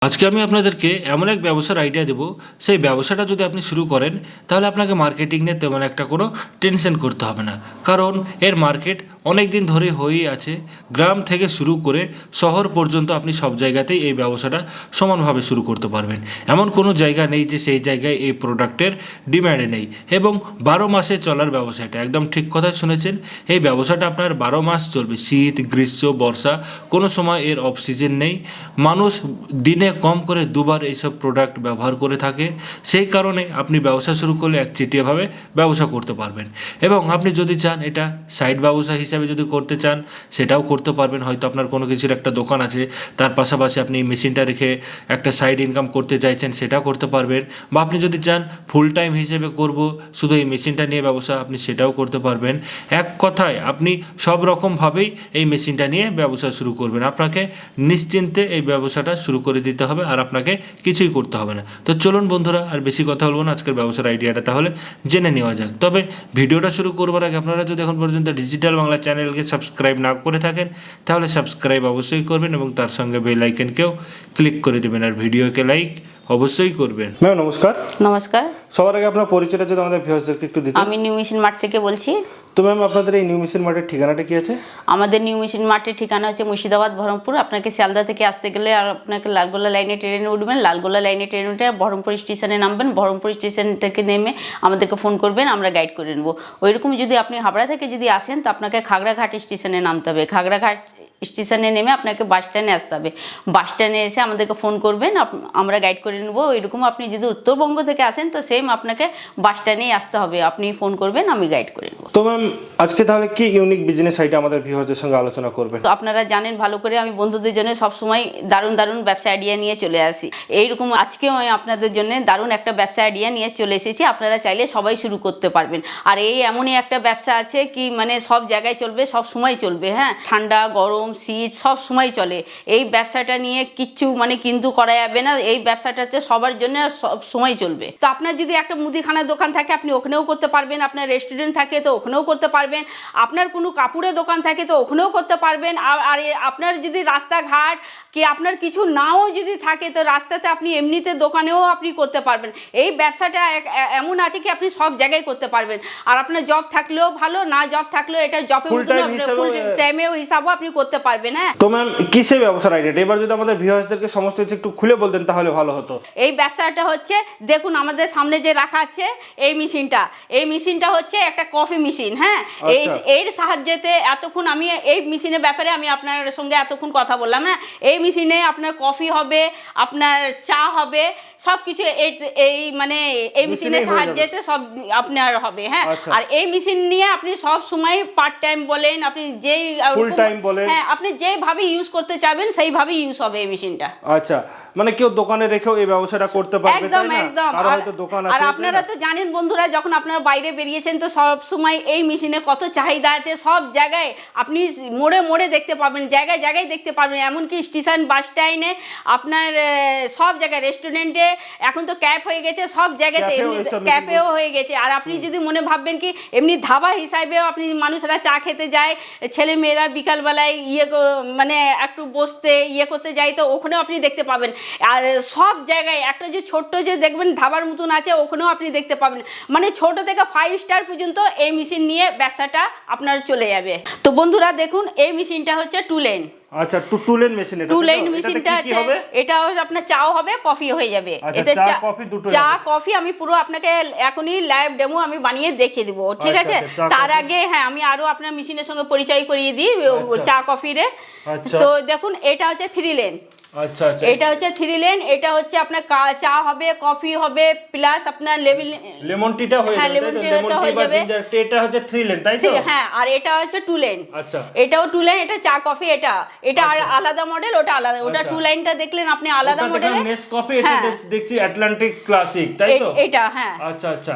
আজকে আমি আপনাদেরকে এমন এক ব্যবসার আইডিয়া দেবো, সেই ব্যবসাটা যদি আপনি শুরু করেন তাহলে আপনাকে মার্কেটিং নিয়ে তেমন একটা কোনো টেনশন করতে হবে না। কারণ এর মার্কেট অনেক দিন ধরে হয়েই আছে। গ্রাম থেকে শুরু করে শহর পর্যন্ত আপনি সব জায়গাতেই এই ব্যবসাটা সমানভাবে শুরু করতে পারবেন। এমন কোনো জায়গা নেই যে সেই জায়গায় এই প্রোডাক্টের ডিম্যান্ড নেই। এবং 12 মাসে চলার ব্যবসা, এটা একদম ঠিক কথা শুনেছেন। এই ব্যবসাটা আপনার 12 মাস চলবে, শীত গ্রীষ্ম বর্ষা, কোনো সময় এর অফ সিজন নেই। মানুষ দিনে কম করে দুবার এইসব প্রোডাক্ট ব্যবহার করে থাকে। সেই কারণে আপনি ব্যবসা শুরু করলে একচেটিয়াভাবে ব্যবসা করতে পারবেন। এবং আপনি যদি চান এটা সাইড ব্যবসা হিসাবে যদি করতে চান সেটাও করতে পারবেন। হয়তো আপনার কোনো কিছুর একটা দোকান আছে, তার পাশাপাশি আপনি মেশিনটা রেখে একটা সাইড ইনকাম করতে চাইছেন, সেটাও করতে পারবেন। বা আপনি যদি চান ফুল টাইম হিসেবে করব শুধু এই মেশিনটা নিয়ে ব্যবসা, আপনি সেটাও করতে পারবেন। এক কথায় আপনি সব রকমভাবেই এই মেশিনটা নিয়ে ব্যবসা শুরু করবেন। আপনাকে নিশ্চিন্তে এই ব্যবসাটা শুরু করে দিতে হবে, আর আপনাকে কিছুই করতে হবে না। তো চলুন বন্ধুরা, আর বেশি কথা বলবো না, আজকের ব্যবসার আইডিয়াটা তাহলে জেনে নেওয়া যাক। তবে ভিডিওটা শুরু করবার আগে আপনারা যদি এখন পর্যন্ত ডিজিটাল বাংলা চ্যানেলকে সাবস্ক্রাইব না করে থাকেন তাহলে সাবস্ক্রাইব অবশ্যই করবেন এবং তার সঙ্গে বেল আইকনকেও ক্লিক করে দেবেন, আর ভিডিওকে লাইক অবশ্যই করবেন। ম্যাম নমস্কার। নমস্কার। সবার আগে আপনার পরিচয়টা যদি আমাদের ভিউয়ার্সদেরকে একটু দিতেন। আমি নিউ মেশিন মার্ট থেকে বলছি। তো ম্যাম আপনাদের এই নিউ মেশিন মার্টের ঠিকানাটা কি আছে? আমাদের নিউ মেশিন মার্টের ঠিকানা হচ্ছে মুর্শিদাবাদ বহরমপুর। আপনাকে শিয়ালদা থেকে আসতে গেলে আর আপনাকে লালগোলা লাইনে ট্রেনে উঠবেন, লালগোলা লাইনে ট্রেনে উঠে বহরমপুর স্টেশনে নামবেন। বহরমপুর স্টেশন থেকে নেমে আমাদেরকে ফোন করবেন, আমরা গাইড করে নেবো। ওইরকম যদি আপনি হাবড়া থেকে যদি আসেন তো আপনাকে খাগড়াঘাট স্টেশনে নামতে হবে। খাগড়াঘাট স্টেশনে নেমে আপনাকে বাস স্ট্যান্ডে আসতে হবে। বাস স্ট্যান্ডে এসে আমাদেরকে ফোন করবেন, আমরা গাইড করে নেবো। ওইরকম আপনি যদি উত্তরবঙ্গ থেকে আসেন তো সেম আপনাকে বাস স্ট্যান্ডেই আসতে হবে। আপনি ফোন করবেন, আমি গাইড করে নেবো। তো ম্যাম আজকে তাহলে কি ইউনিক বিজনেস আইডিয়া আমাদের ভিউয়ারদের সঙ্গে আলোচনা করবেন? তো আপনারা জানেন ভালো করে, আমি বন্ধুদের জন্য সবসময় দারুণ দারুণ ব্যবসা আইডিয়া নিয়ে চলে আসি। এইরকম আজকেও আমি আপনাদের জন্য দারুণ একটা ব্যবসা আইডিয়া নিয়ে চলে এসেছি। আপনারা চাইলে সবাই শুরু করতে পারবেন। আর এই এমনই একটা ব্যবসা আছে কি মানে সব জায়গায় চলবে, সব সময় চলবে। হ্যাঁ, ঠান্ডা গরম শীত সব সময় চলে। এই ব্যবসাটা নিয়ে কিচ্ছু মানে কিন্তু করা যাবে না। এই ব্যবসাটা হচ্ছে সবার জন্য সব সময় চলবে। তো আপনার যদি একটা মুদিখানার দোকান থাকে আপনি ওখানেও করতে পারবেন, আপনার রেস্টুরেন্ট থাকে তো ওখানেও করতে পারবেন, আপনার কোনো কাপড়ের দোকান থাকে তো ওখানেও করতে পারবেন। আর আপনার যদি রাস্তাঘাট কি আপনার কিছু নাও যদি থাকে তো রাস্তাতে আপনি এমনিতে দোকানেও আপনি করতে পারবেন। এই ব্যবসাটা এমন আছে কি আপনি সব জায়গায় করতে পারবেন। আর আপনার জব থাকলেও ভালো, না জব থাকলেও এটা জবের মতো ফুল টাইমেও হিসাবও আপনি করতে পারবেন। হ্যাঁ, তো ম্যাম কিসের ব্যবসার আইডিয়া এবার যদি আমাদের ভিউয়ার্সদেরকে সমস্ত কিছু একটু খুলে বলতেন তাহলে ভালো হতো। এই ব্যবসাটা হচ্ছে দেখুন আমাদের সামনে যে রাখা আছে এই মেশিনটা হচ্ছে একটা কফি মেশিন। হ্যাঁ, এর সাহায্যেতে এতক্ষণ আমি এই মেশিনের ব্যাপারে আমি আপনার সঙ্গে এতক্ষণ কথা বললাম। হ্যাঁ, এই মেশিনে আপনার কফি হবে, আপনার চা হবে, সব কিছু এই মানে এই মেশিনের সাহায্যেতে সব আপনার হবে। হ্যাঁ, আর এই মেশিন নিয়ে আপনি সব সময় পার্ট টাইম বলেন, আপনি যেই ফুল টাইম বলেন, হ্যাঁ আপনি যেভাবে ইউজ করতে চাইবেন সেইভাবে ইউজ হবে এই মেশিনটা। আচ্ছা, মানে কেউ দোকানে রেখেও এই ব্যবসাটা করতে পারবে, তাই না? আর হয়তো দোকান আছে। আর আপনারা তো জানেন বন্ধুরা, যখন আপনারা বাইরে বেরিয়েছেন তো সব সময় এই মেশিনে কত চাহিদা আছে। সব জায়গায় আপনি মোড়ে মোড়ে দেখতে পাবেন, জায়গায় জায়গায় দেখতে পাবেন, এমনকি স্টেশন বাস স্ট্যান্ডে আপনার সব জায়গায় রেস্টুরেন্টে, এখন তো ক্যাব হয়ে গেছে সব জায়গাতে, এমনি ক্যাফেও হয়ে গেছে। আর আপনি যদি মনে ভাববেন কি এমনি ধাবা হিসাবেও আপনি মানুষরা চা খেতে যায়, ছেলে মেয়েরা বিকালবেলায় মানে একটু বসতে করতে যায় তো ওখানেও আপনি দেখতে পাবেন। আর সব জায়গায় একটা যে ছোট্ট যে দেখবেন ধাবার মতন আছে ওখানেও আপনি দেখতে পাবেন। মানে ছোট থেকে 5 স্টার পর্যন্ত এই মেশিন নিয়ে ব্যবসাটা আপনার চলে যাবে। তো বন্ধুরা দেখুন এই মেশিনটা হচ্ছে টু লেন। আচ্ছা, টু লেন মেশিন। এটা টু লেন মেশিনটা আছে, এটা আপনার চাও হবে কফি হয়ে যাবে। এতে চা কফি আমি পুরো আপনাকে এখনই লাইভ ডেমো আমি বানিয়ে দেখিয়ে দিব, ঠিক আছে? তার আগে হ্যাঁ আমি আরো আপনার মেশিনের সঙ্গে পরিচয় করিয়ে দিই চা কফিরে। তো দেখুন এটা হচ্ছে 3 লেন। আচ্ছা আচ্ছা, এটা হচ্ছে 3 লেন। এটা হচ্ছে আপনার চা হবে, কফি হবে, প্লাস আপনার লেমন টিটা হয়ে যাবে। হ্যাঁ, লেমন টিটা হয়ে যাবে। এটা হচ্ছে 3 লেন, তাই তো? হ্যাঁ, আর এটা হচ্ছে 2 লেন। আচ্ছা, এটাও 2 লেন। এটা চা কফি, এটা আলাদা মডেল, ওটা আলাদা। ওটা 2 লাইনটা দেখলেন আপনি আলাদা মডেল। নেসক্যাফে, এটা দেখছি আটলান্টিক ক্লাসিক, তাই তো? এটা হ্যাঁ। আচ্ছা আচ্ছা,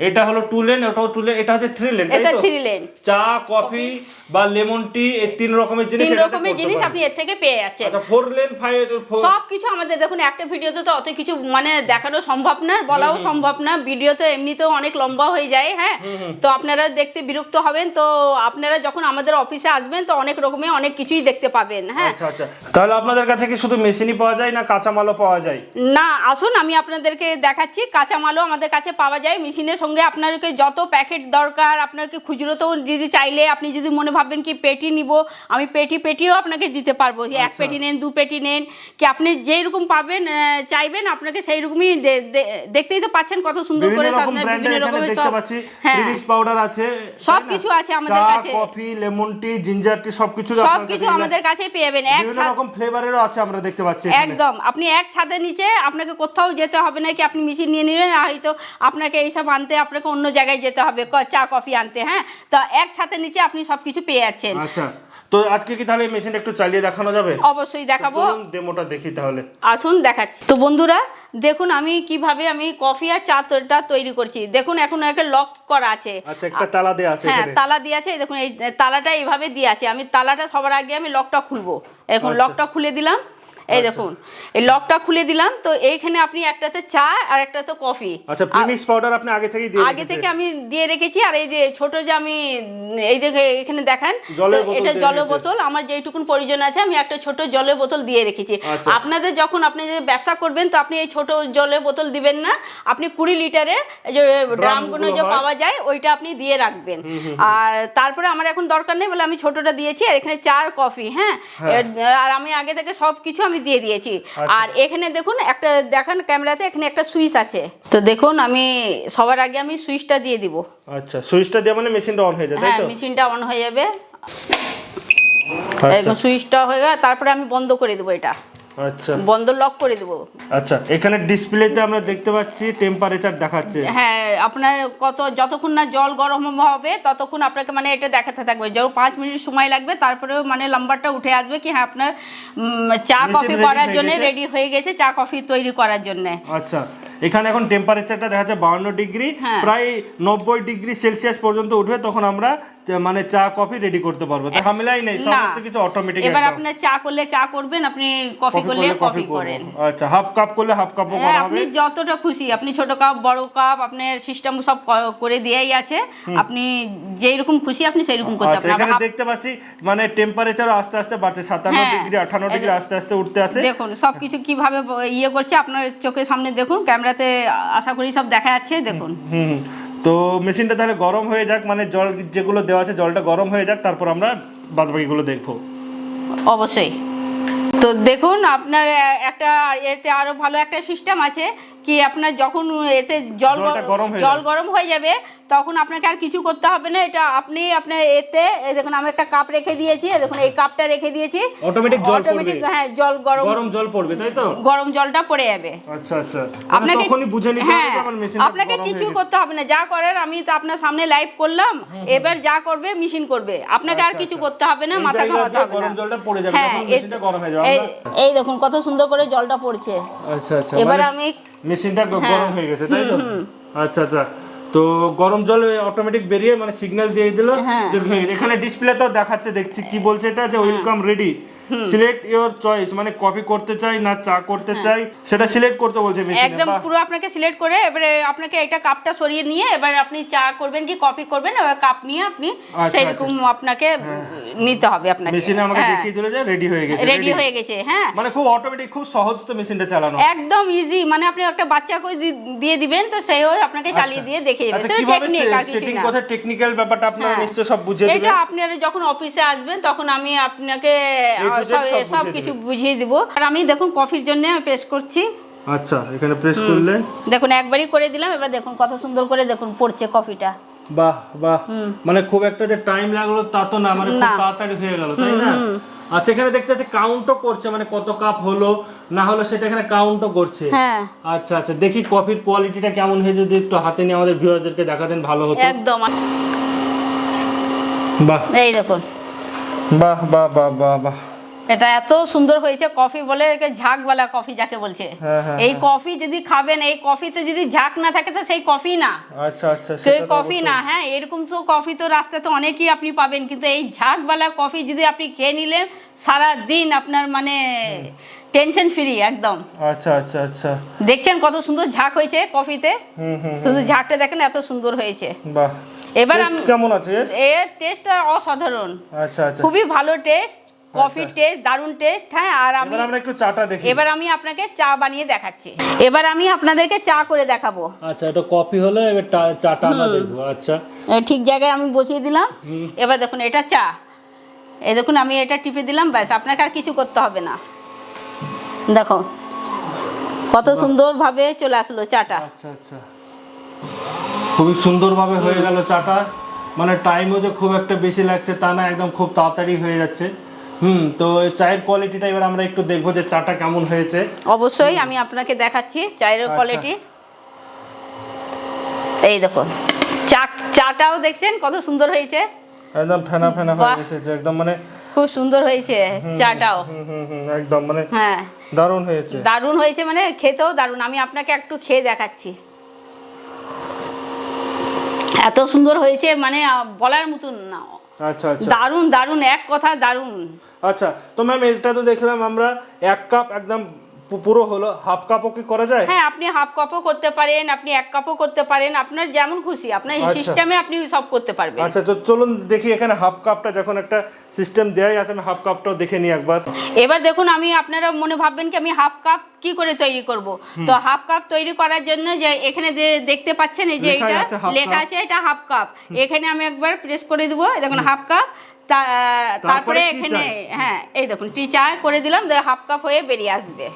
এটা হলো 2 লেন, ওটাও 2 লেন, এটা হচ্ছে 3 লেন, এটা তাই তো? 3 লেন। চা, কফি বা লেমন টি, এই 3 রকমের জিনিস, 3 এটাতে রকমের করতে জিনিস পারেন। আপনি এর থেকে পেয়ে যাচ্ছেন। আচ্ছা 4 লেন 5 সব কিছু আমাদের দেখুন একটা ভিডিওতে তো অত কিছু মানে দেখানো সম্ভব না, বলাও সম্ভব না, ভিডিও তো এমনিতেও অনেক লম্বা হয়ে যায়। হ্যাঁ, তো আপনারা দেখতে বিরক্ত হবেন, তো আপনারা যখন আমাদের অফিসে আসবেন তো অনেক রকমের অনেক কিছুই দেখতে পাবেন। হ্যাঁ, আচ্ছা আচ্ছা, তাহলে আপনাদের কাছে কি শুধু মেশিনই পাওয়া যায় না কাঁচামালও পাওয়া যায়? না আসুন আমি আপনাদেরকে দেখাচ্ছি, কাঁচামালও আমাদের কাছে পাওয়া যায়। মেশিনের সঙ্গে আপনাকে যত প্যাকেট দরকার, আপনাকে খুচরোতেও যদি চাইলে, আপনি যদি মনে ভাববেন কি পেটি নিব, আমি পেটিও আপনাকে দিতে পারবো, যে 1 পেটি নেন 2 পেটি নেন, কি আপনি যেরকম পাবেন চাইবেন আপনাকে সেই রকমই দেখতেই তো পাচ্ছেন কত সুন্দর করে সাজানো, বিভিন্ন রকমের দেখতে সব। পাচ্ছি হ্যাঁ, প্রিমিক্স পাউডার আছে, সব কিছু আছে আমাদের কাছে, coffee, lemon tea, ginger tea, সবকিছু আমাদের কাছে পেয়ে যাবেন। বিভিন্ন রকম ফ্লেভারেরও আছে আমরা দেখতে পাচ্ছি এখানে। একদম, আপনি এক ছাদের নিচে আপনাকে কোথাও যেতে হবে না, কি আপনি মেশিন নিয়ে নিলেন, হয়তো আপনাকে এইসব আনতে আপনাকে অন্য জায়গায় যেতে হবে চা কফি আনতে। হ্যাঁ, তো এক ছাদের নিচে আপনি সবকিছু পেয়ে যাচ্ছেন। আচ্ছা, তো আজকে কি তাহলে মেশিনটা একটু চালিয়ে দেখানো যাবে? অবশ্যই দেখাবো, ডেমোটা দেখি তাহলে। আসুন দেখাচ্ছি। তো বন্ধুরা দেখুন আমি কিভাবে আমি কফি আর চাটা তৈরি করছি। দেখুন এখন একটা লক করা আছে। আচ্ছা, একটা তালা দেয়া আছে হ্যাঁ, এখানে। তালা দিয়ে আছে, দেখুন এই তালাটা এইভাবে দিয়ে আছে। আমি তালাটা সবার আগে আমি লকটা খুলবো। এখন লকটা খুলে দিলাম, এই দেখুন এই লকটা খুলে দিলাম। তো এইখানে আপনি একটাতে চা আর একটাতে কফি। আচ্ছা, প্রিমিক্স পাউডার আপনি আগে থেকেই দিয়ে আগে থেকে আমি দিয়ে রেখেছি। আর এই যে ছোট যে আমি এই যে এখানে দেখান, এটা জলের বোতল, আমার যেইটুকুন প্রয়োজন আছে আমি একটা ছোট জলের বোতল দিয়ে রেখেছি। আপনাদের যখন আপনি ব্যবসা করবেন তো আপনি এই ছোট জলের বোতল দিবেন না, আপনি 20 লিটারে যে ড্রামগুলো যে পাওয়া যায় ওইটা আপনি দিয়ে রাখবেন। আর তারপরে আমার এখন দরকার নেই বলে আমি ছোটটা দিয়েছি। আর এখানে চা আর কফি, হ্যাঁ, আর আমি আগে থেকে সব কিছু আমি দিয়ে দিয়েছি। আর এখানে দেখুন একটা দেখেন ক্যামেরাতে, এখানে একটা সুইচ আছে। তো দেখুন আমি সবার আগে আমি সুইচটা দিয়ে দিব। আচ্ছা, সুইচটা দিয়ে মানে মেশিনটা অন হয়ে যায়, তাই হ্যাঁ, তো? মেশিনটা অন হয়ে যাবে। এখন সুইচটা হয়ে গেল, তারপরে আমি বন্ধ করে দেবো, এটা আচ্ছা বন্ধ লক করে দেবো। আচ্ছা, এখানে ডিসপ্লেতে আমরা দেখতে পাচ্ছি টেম্পারেচার দেখাচ্ছে। হ্যাঁ, আপনার যতক্ষণ না জল গরম হবে ততক্ষণ আপনাকে মানে এটা দেখাতে থাকবে। যখন 5 মিনিট সময় লাগবে তারপরে মানে নাম্বারটা উঠে আসবে কি হ্যাঁ আপনার চা কফি করার জন্য রেডি হয়ে গেছে, চা কফি তৈরি করার জন্য। আচ্ছা, এখানে এখন টেম্পারেচারটা দেখা যাচ্ছে 52 ডিগ্রি, প্রায় 90 ডিগ্রি সেলসিয়াস পর্যন্ত উঠবে, তখন আমরা মানে চা কফি রেডি করতে পারবো। তো ঝামেলাই নেই, সমস্ত কিছু অটোমেটিক। এবার আপনার চা করলে চা করবেন, আপনি কফি করলে কফি করেন। আচ্ছা, হাফ কাপ করলে হাফ কাপও করা হবে। আপনি যতটা খুশি, আপনি ছোট কাপ বড় কাপ আপনার সিস্টেম সব করে দেয়াই আছে, আপনি যেই রকম খুশি আপনি সেই রকম করতে পারেন। এখানে দেখতে পাচ্ছি মানে টেম্পারেচার আস্তে আস্তে বাড়ছে, 57 ডিগ্রি 58 ডিগ্রি আস্তে আস্তে উঠতে আছে। দেখুন সবকিছু কিভাবে ইয়ে করছে আপনার চোখের সামনে দেখুন, ক্যামেরাতে আশা করি সব দেখা যাচ্ছে। দেখুন তো মেশিনটা তাহলে গরম হয়ে যাক, মানে জল যেগুলো দেওয়া আছে জলটা গরম হয়ে যাক, তারপর আমরা বাদবাকিগুলো দেখবো। অবশ্যই। তো দেখুন আপনার একটা এতে আরো ভালো একটা সিস্টেম আছে কি, আপনার যখন এতে জল গরম হয়ে যাবে তখন আপনাকে আর কিছু করতে হবে না। এটা আপনি আপনার এতে দেখুন আমি একটা কাপ রেখে দিয়েছি, দেখুন এই কাপটা রেখে দিয়েছি, অটোমেটিক জল পড়বে। হ্যাঁ, জল গরম জল পড়বে, তাই তো? গরম জলটা পড়ে যাবে। আচ্ছা আচ্ছা, আপনাকে তখনই বুঝে নিতে হবে যে আমার মেশিনটা আপনাকে কিছু করতে হবে না, যা করার আমি তো আপনার সামনে লাইভ করলাম, এবার যা করবে মেশিন করবে, আপনাকে আর কিছু করতে হবে না, মাথা ঘামাতে হবে না। গরম জলটা পড়ে যাবে, তখন মেশিনটা গরম হয়ে যাবে। এই দেখুন কত সুন্দর করে জলটা পড়ছে। আচ্ছা আচ্ছা, এবার আমি মেশিনটা গরম হয়ে গেছে, তাই তো? আচ্ছা আচ্ছা, তো গরম জল অটোমেটিক বেরিয়ে মানে সিগন্যাল দিয়ে দিল। এখানে ডিসপ্লেতেও দেখাচ্ছে, দেখছি কি বলছে এটা, যে welcome ready, select your choice, মানে কপি করতে চাই না চা করতে চাই সেটা সিলেক্ট করতে বলছে মেশিনে। একদম পুরো আপনাকে সিলেক্ট করে এবারে আপনাকে এটা কাপটা সরিয়ে নিয়ে এবার আপনি চা করবেন কি কফি করবেন, এবার কাপ নিয়ে আপনি সেরকম আপনাকে নিতে হবে। আপনাকে মেশিনে আমাকে দেখিয়ে দিল যে রেডি হয়ে গেছে। হ্যাঁ, মানে খুব অটোমেটিক, খুব সহজ তো মেশিনটা চালানো, একদম ইজি। মানে আপনি একটা বাচ্চাকে দিয়ে দিবেন তো সেও আপনাকে চালিয়ে দিয়ে দেখিয়ে দেবে। সেটা টেকনিক, আর কিছু না। কথা টেকনিক্যাল ব্যাপারটা আপনারা নিশ্চয়ই সব বুঝিয়ে দিবেন। এটা আপনারা যখন অফিসে আসবেন তখন আমি আপনাকে সব কিছু বুঝিয়ে দিব। আর আমি দেখুন কফির জন্য প্রেস করছি। আচ্ছা, এখানে প্রেস করলে দেখুন একবারই করে দিলাম, এবার দেখুন কত সুন্দর করে দেখুন পড়ছে কফিটা। বাহ বাহ, মানে খুব একটা যে টাইম লাগলো তা তো না, মানে খুব তাড়াতাড়ি হয়ে গেল, তাই না? আচ্ছা, এখানে দেখতে পাচ্ছি কাউন্টও করছে, মানে কত কাপ হলো না হলো সেটা এখানে কাউন্টও করছে। হ্যাঁ, আচ্ছা আচ্ছা, দেখি কফির কোয়ালিটিটা কেমন হয়ে, যদি একটু হাতে নিয়ে আমাদের ভিউয়ারদেরকে দেখাতেন ভালো হতো। একদম। বাহ, এই দেখুন, বাহ বাহ বাহ বাহ বাহ, এটা এত সুন্দর হয়েছে, কফি বলে একে ঝাঁকওয়ালা কফি যাকে বলছে। হ্যাঁ, এই কফি যদি খাবেন, এই কফিতে যদি ঝাঁক না থাকে তো সেই কফি না, আচ্ছা আচ্ছা, সেই সেটা তো কফি অবশ্যই। না। হ্যাঁ, এরকম তো কফি তো রাস্তাতে অনেকই আপনি পাবেন, কিন্তু এই ঝাঁকওয়ালা কফি যদি আপনি খেয়ে নিলেন সারা দিন আপনার মানে টেনশন ফ্রি একদম। আচ্ছা আচ্ছা আচ্ছা, দেখছেন কত সুন্দর ঝাঁক হয়েছে কফিতে, হুম হুম, শুধু ঝাঁকটা দেখেন এত সুন্দর হয়েছে। বাহ। এবার Taste কেমন আছে এর? এর টেস্টটা অসাধারণ, আচ্ছা আচ্ছা, খুবই ভালো টেস্ট, কফির টেস্ট দারুণ টেস্ট। হ্যাঁ, আর আমি এবার আমরা একটু চাটা দেখি। এবার আমি আপনাকে চা বানিয়ে দেখাচ্ছি। এবার আমি আপনাদেরকে চা করে দেখাবো। আচ্ছা, এটা কফি হলো, এবার চাটা আমরা দেখবো। আচ্ছা, ঠিক জায়গায় আমি বসিয়ে দিলাম। এবার দেখুন এটা চা, এই দেখুন আমি এটা টিপে দিলাম, ব্যাস আপনাকে আর কিছু করতে হবে না। দেখো কত সুন্দরভাবে চলে আসলো চাটা। আচ্ছা আচ্ছা, খুবই সুন্দরভাবে হয়ে গেল চাটা। মানে টাইমও যে খুব একটা বেশি লাগছে তা না, একদম খুব তাড়াতাড়ি হয়ে যাচ্ছে। তো এই চায়ের কোয়ালিটিটা এবার আমরা একটু দেখবো যে চাটা কেমন হয়েছে। অবশ্যই আমি আপনাকে দেখাচ্ছি চায়ের আচ্ছা। কোয়ালিটি। এই দেখুন চাটাও দেখছেন কত সুন্দর হয়েছে, একদম ফেনা ফেনা হয়ে বাহ। এসেছে একদম, মানে খুব সুন্দর হয়েছে চাটাও। একদম মানে হ্যাঁ, দারুণ হয়েছে। দারুণ হয়েছে, মানে খেতেও দারুণ। আমি আপনাকে একটু খেয়ে দেখাচ্ছি, এত সুন্দর হয়েছে মানে বলার মতন না, আচ্ছা আচ্ছা দারুণ দারুণ, এক কথা দারুণ। আচ্ছা, তো ম্যাম এটা তো দেখলাম আমরা 1 কাপ একদম পুরো হলো, হাফ কাপও কি করা যায়? হ্যাঁ, আপনি হাফ কাপও করতে পারেন, আপনি 1 কাপও করতে পারেন, আপনার যেমন খুশি, আপনার আচ্ছা। সিস্টেমে আপনি সব করতে পারবেন। আচ্ছা, তো চলুন দেখি এখানে হাফ কাপটা, যখন একটা সিস্টেম দেয়াই আছে আমি হাফ কাপটাও দেখে নিই একবার। এবার দেখুন, আমি আপনারা মনে ভাববেন কি আমি হাফ কাপ কি করে তৈরি করব। তো হাফ কাপ তৈরি করার জন্য যে এখানে যে দেখতে পাচ্ছেন এই যে লেখাই এটা আছে half লেখা cup। আছে, এটা হাফ কাপ। এখানে আমি একবার প্রেস করে দিব, দেখুন হাফ কাপ। তারপরে কি এখানে চাই? হ্যাঁ এই দেখুন টি চা করে দিলাম, হাফ কাপ হয়ে বেরিয়ে আসবে।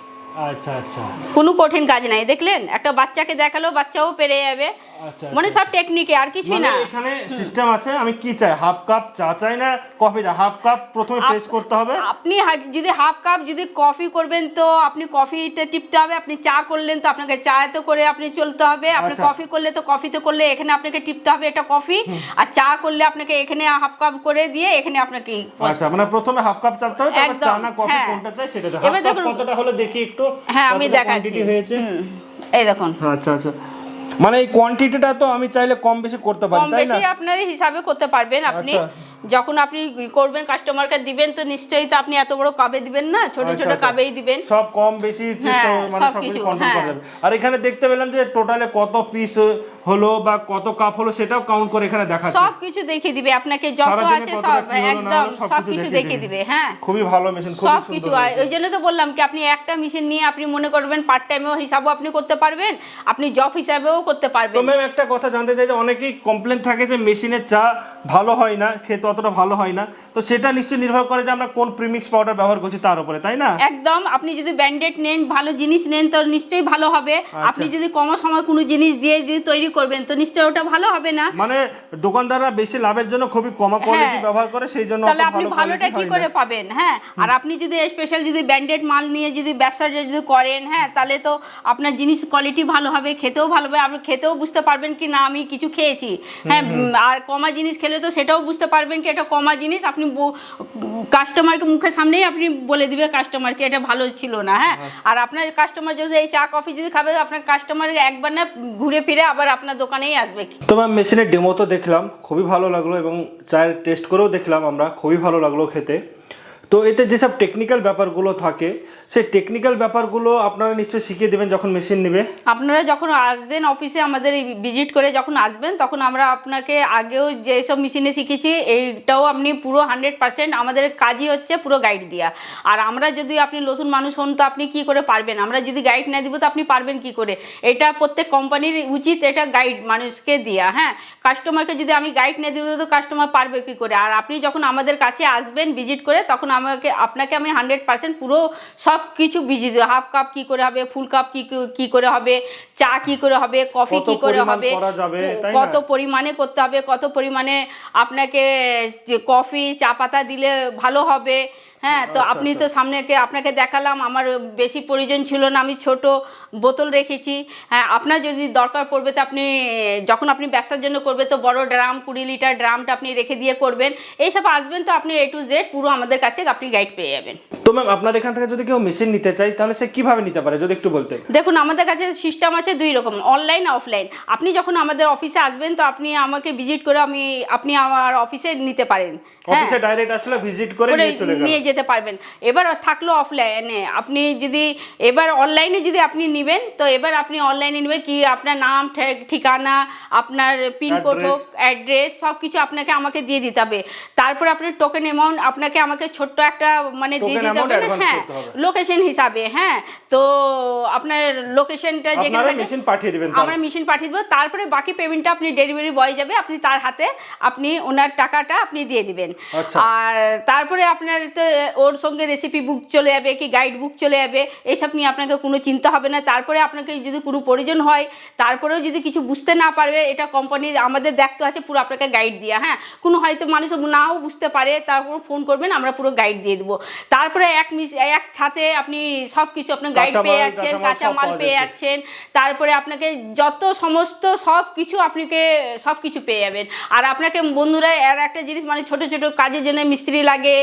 আচ্ছা আচ্ছা কোনো কঠিন কাজ নাই, দেখলেন একটা বাচ্চাকে দেখালো বাচ্চাও পেরে যাবে, আচ্ছা, মানে সব টেকনিকে আর কিছুই মানে না। এখানে সিস্টেম আছে, আমি কি চাই, হাফ কাপ চা চাই না কফি চাই? হাফ কাপ প্রথমে প্রেস করতে হবে। আপনি যদি হাফ কাপ যদি কফি করবেন তো আপনি কফিতে টিপতে হবে, আপনি চা করলেন তো আপনাকে চাতে করে আপনি চলতে হবে, আপনি আচ্ছা। কফি করলে তো কফিতে করলে এখানে আপনাকে টিপতে হবে, এটা কফি। আর চা করলে আপনাকে এখানে হাফ কাপ করে দিয়ে এখানে আপনাকে আচ্ছা, মানে প্রথমে হাফ কাপ চাপতে হবে, তারপর চা একদম, না কফি হ্যাঁ। কোনটা চাই সেটা চাই। এবার হাফ কাপ দেখুন- কতটা হলো দেখি একটু, হ্যাঁ আমি কতটা দেখাচ্ছি। quantity হয়েছে। এই দেখুন আচ্ছা আচ্ছা, মানে এই কোয়ান্টিটিটা তো আমি চাইলে কম বেশি করতে পারি, কম তাই না? বেশি আপনার হিসাবে করতে পারবেন আপনি। আচ্ছা। যখন আপনি করবেন কাস্টমারকে দিবেন তো নিশ্চয়ই তো আপনি এত বড় কাপে দিবেন না, ছোট আচ্ছা, ছোট আচ্ছা। কাপেই দিবেন। সব কম বেশি হ্যাঁ, মানে সবকিছু, সবকিছু কন্ট্রোল করা হ্যাঁ। যাবে। আর এখানে দেখতে পেলাম যে টোটালে কত পিস হলো বা কত কাপ হলো সেটাও কাউন্ট করে এখানে দেখাচ্ছে। সব কিছু দেখিয়ে দিবে আপনাকে, যত সারাদিনে আছে কতটা সব কি হলো না একদম হলো সবকিছু সবকিছু দেখিয়ে দেখিয়ে দিবে। দিবে। হ্যাঁ, খুবই ভালো মেশিন, খুবই সব সুন্দর কিছু। হয়েছে। ওই জন্য তো বললাম কি আপনি একটা মেশিন নিয়ে আপনি মনে করবেন পার্ট টাইমেও হিসাবও আপনি করতে পারবেন, আপনি জব হিসাবেও করতে তো পারবেন। ম্যাম একটা কথা জানতে চাই যে অনেকেই কমপ্লেন থাকে যে মেশিনের চা ভালো হয় না, খেতে অতটা ভালো হয় না, তো সেটা নিশ্চয়ই নির্ভর করে যে আমরা কোন প্রিমিক্স পাউডার ব্যবহার করছি তার উপরে, তাই না? একদম, আপনি যদি ব্র্যান্ডেড নেন, ভালো জিনিস নেন তো নিশ্চয়ই ভালো হবে। আচ্ছা। আপনি যদি কম সময় কোনো জিনিস দিয়ে যদি তৈরি করবেন তো নিশ্চয়ই ওটা ভালো হবে না। মানে দোকানদাররা বেশি লাভের জন্য খুবই কম কোয়ালিটি হ্যাঁ। ব্যবহার করে, সেই জন্য তাহলে অত আপনি ভালো ভালোটা কোয়ালিটি কি হয় করে না। পাবেন? হ্যাঁ, আর আপনি যদি স্পেশাল যদি ব্র্যান্ডেড মাল নিয়ে যদি ব্যবসা যদি করেন, হ্যাঁ, তাহলে তো আপনার জিনিস কোয়ালিটি ভালো হবে, খেতেও ভালো হবে, আপনি খেতেও বুঝতে পারবেন কি না আমি কিছু খেয়েছি। হ্যাঁ, আর কমা জিনিস খেলে তো সেটাও বুঝতে পারবেন কি এটা কমা জিনিস। আপনি কাস্টমারকে মুখের সামনেই আপনি বলে দিবে কাস্টমারকে এটা ভালো ছিল না। হ্যাঁ, আর আপনার কাস্টমার যদি এই চা কফি যদি খাবে, আপনার কাস্টমার একবার না ঘুরে ফিরে আবার আপনার দোকানেই আসবে। তো ম্যাম মেশিনের ডেমো তো দেখলাম, খুবই ভালো লাগলো, এবং চায়ের টেস্ট করেও দেখলাম আমরা, খুবই ভালো লাগলো খেতে। তো এতে যেসব টেকনিক্যাল ব্যাপারগুলো থাকে সেই টেকনিক্যাল ব্যাপারগুলো আপনারা নিশ্চয়ই শিখিয়ে দেবেন যখন মেশিন নেবে। আপনারা যখন আসবেন অফিসে আমাদের ভিজিট করে যখন আসবেন তখন আমরা আপনাকে আগেও যেসব মেশিনে শিখেছি এইটাও আপনি পুরো 100% আমাদের কাজই হচ্ছে পুরো গাইড দেওয়া। আর আমরা যদি আপনি নতুন মানুষ হন তো আপনি কি করে পারবেন, আমরা যদি গাইড না দিব তো আপনি পারবেন কি করে। এটা প্রত্যেক কোম্পানির উচিত এটা গাইড মানুষকে দেওয়া। হ্যাঁ, কাস্টমারকে যদি আমি গাইড না দিব তো কাস্টমার পারবে কি করে। আর আপনি যখন আমাদের কাছে আসবেন ভিজিট করে তখন আপনাকে আমি 100% পুরো সব কিছু বুঝিয়ে দেবো। হাফ কাপ কি করে হবে, ফুল কাপ কি করে হবে, চা কি করে হবে, কফি কত কি করে পরিমাণ হবে, করা যাবে, তাই না? কত পরিমাণে করতে হবে, কত পরিমাণে আপনাকে যে কফি চা পাতা দিলে ভালো হবে, হ্যাঁ, তো আপনি তো আপনাকে দেখালাম, আমার বেশি প্রয়োজন ছিল না, আমি ছোট বোতল রেখেছি। হ্যাঁ, আপনার যদি দরকার পড়বে তো আপনি যখন আপনি ব্যবসার জন্য করবে তো বড় ড্রাম 20 লিটার ড্রামটা আপনি রেখে দিয়ে করবেন। এইসব আসবেন তো আপনি A to Z পুরো আমাদের কাছ থেকে আপনি গাইড পেয়ে যাবেন। তো ম্যাম আপনার এখান থেকে যদি কেউ মেশিন নিতে চায় তাহলে সে কিভাবে নিতে পারে যদি একটু বলতেন? দেখুন, আমাদের কাছে সিস্টেম আছে দুই রকম, অনলাইন অফলাইন। আপনি যখন আমাদের অফিসে আসবেন তো আপনি আমাকে ভিজিট করে আপনি আমার অফিসে নিতে পারেন। অফিসে ডাইরেক্ট আসলে ভিজিট করে নিয়ে যেতে পারবেন। এবার থাকলো অফলাইনে, আপনি যদি এবার অনলাইনে যদি আপনি নেবেন তো এবার আপনি অনলাইনে নেবেন কি আপনার নাম ঠিকানা, আপনার পিনকোড হোক, অ্যাড্রেস, সব কিছু আপনাকে আমাকে দিয়ে দিতে হবে। তারপর আপনার টোকেন অ্যামাউন্ট আপনাকে আমাকে ছোট্ট একটা মানে দিয়ে দিতে হবে। হ্যাঁ, লোকেশন হিসাবে। হ্যাঁ, তো আপনার লোকেশনটা যেখানে মেশিন পাঠিয়ে দিবেন, আমরা মেশিন পাঠিয়ে দেবো। তারপরে বাকি পেমেন্টটা আপনি ডেলিভারি বয় যাবে, আপনি তার হাতে আপনি ওনার টাকাটা আপনি দিয়ে দিবেন। আর তারপরে আপনার তো ওর সঙ্গে রেসিপি বুক চলে যাবে কি গাইড বুক চলে যাবে, এইসব নিয়ে আপনাকে কোনো চিন্তা হবে না। তারপরে আপনাকে যদি কোনো প্রয়োজন হয়, তারপরেও যদি কিছু বুঝতে না পারবে, এটা কোম্পানি আমাদের দেখতে আছে পুরো আপনাকে গাইড দিয়া। হ্যাঁ, কোনো হয়তো মানুষ নাও বুঝতে পারে, তারপর ফোন করবেন, আমরা পুরো গাইড দিয়ে দেবো। তারপরে এক ছাতে আপনি সব কিছু আপনার গাইড পেয়ে যাচ্ছেন, কাঁচা মাল পেয়ে যাচ্ছেন। তারপরে আপনাকে যত সমস্ত সব কিছু পেয়ে যাবেন। আর আপনাকে বন্ধুরা আর একটা জিনিস মানে ছোট ছোট কাজের জন্য মিস্ত্রি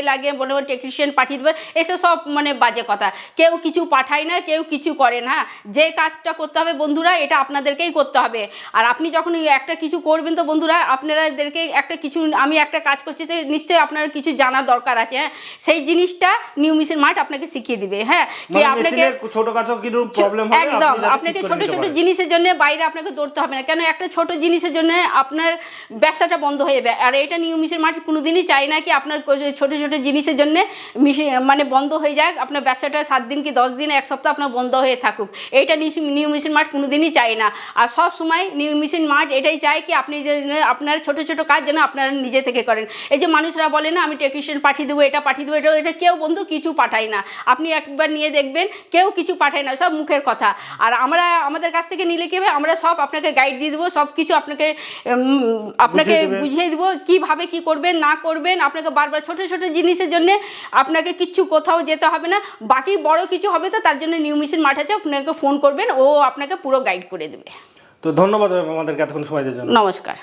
লাগে বলে টেকনিশিয়ান পাঠিয়ে দেবে, এসব সব মানে বাজে কথা। কেউ কিছু পাঠায় না, কেউ কিছু করে না। যে কাজটা করতে হবে বন্ধুরা, এটা আপনাদেরকেই করতে হবে। আর আপনি যখন একটা কিছু করবেন তো বন্ধুরা, আপনাদেরকে আমি একটা কাজ করছি তো নিশ্চয়ই আপনার কিছু জানার দরকার আছে। হ্যাঁ, সেই জিনিসটা নিউ মেশিন মার্ট আপনাকে শিখিয়ে দিবে। হ্যাঁ, কি আপনাকে ছোটখাটো কিছু প্রবলেম হবে একদম আপনাকে ছোট ছোট জিনিসের জন্য বাইরে আপনাকে দৌড়তে হবে না। কেন একটা ছোট জিনিসের জন্য আপনার ব্যবসাটা বন্ধ হয়ে যাবে। আর এটা নিউ মেশিন মার্ট কোনোদিনই চাই না কি আপনার ছোট ছোট জিনিসের জন্য মানে বন্ধ হয়ে যাক, আপনার ব্যবসাটা 7 দিন কি 10 দিন 1 সপ্তাহ আপনার বন্ধ হয়ে থাকুক। এইটা নিউ মেশিন মার্ট কোনোদিনই চাই না। আর সব সময় নিউ মেশিন মার্ট এটাই চাই কি আপনি যে আপনার ছোট ছোট কাজ যেন আপনারা নিজে থেকে করেন। এই যে মানুষরা বলে না আমি টেকনিশিয়ান পাঠিয়ে দেবো, এটা পাঠিয়ে দেবো, এটা কেউ বন্ধু কিছু পাঠায় না। আপনি একবার নিয়ে দেখবেন, কেউ কিছু পাঠায় না, সব মুখের কথা। আর আমাদের কাছ থেকে নিলে কি হবে, আমরা সব আপনাকে গাইড দিয়ে দেবো, সব কিছু আপনাকে বুঝিয়ে দেবো কিভাবে কি করবেন না করবেন। আপনাকে বারবার ছোট ছোট জিনিসের জন্য আপনাকে কিচ্ছু কোথাও যেতে হবে না। বাকি বড় কিছু হবে তো তার জন্য নিউ মেশিন মার্ট আছে, আপনাকে ফোন করবেন, ও আপনাকে পুরো গাইড করে দেবে। তো ধন্যবাদ আমাদেরকে এতক্ষণ সময় দেওয়ার জন্য। নমস্কার।